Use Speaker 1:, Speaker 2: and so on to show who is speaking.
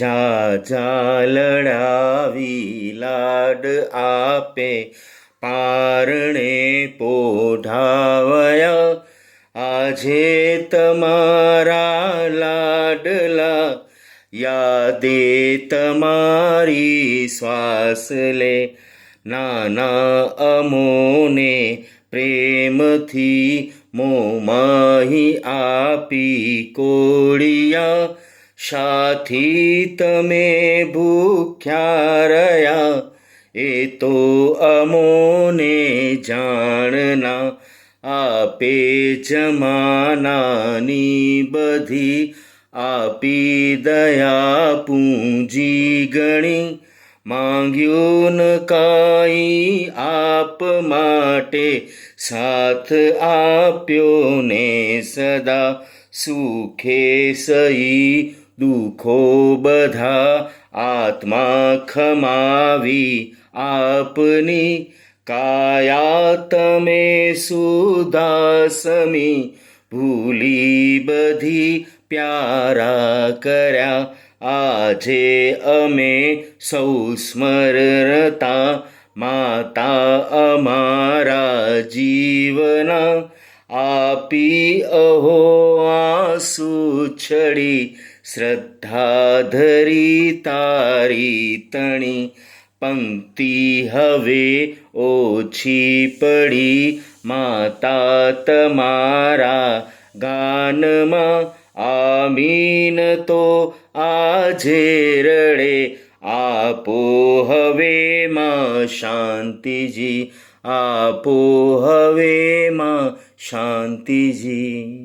Speaker 1: ઝાઝા લડાવી લાડ આપે પારણે પોઢાવયા. આજે તમારા લાડલા યાદે તમારી શ્વાસ લે. નાના અમોને પ્રેમથી મોમાહી આપી કોળિયા. શાથી તમે ભૂખ્યા રહ્યા એ તો અમોને જાણના. આપે જમાનાની બધી આપી દયા પૂંજી ગણી. માંગ્યું ન કાંઈ આપ માટે સાથ આપ્યો ને સદા. સુખે સહી દુઃખો બધા આત્મા ખમાવી આપની. કાયા તમે સુદાસમી ભૂલી બધી પ્યારા કર્યા. આજે અમે સૌ સ્મરતા માતા અમારા જીવના. આપી અહો આંસુ છડી શ્રદ્ધા ધરી તારી તણી. પંક્તિ હવે ઓછી પડી માતા તમારા ગાનમાં. આમીન તો આજે રડે આપો હવે માં શાંતિજી. આપો હવે માં શાંતિજી.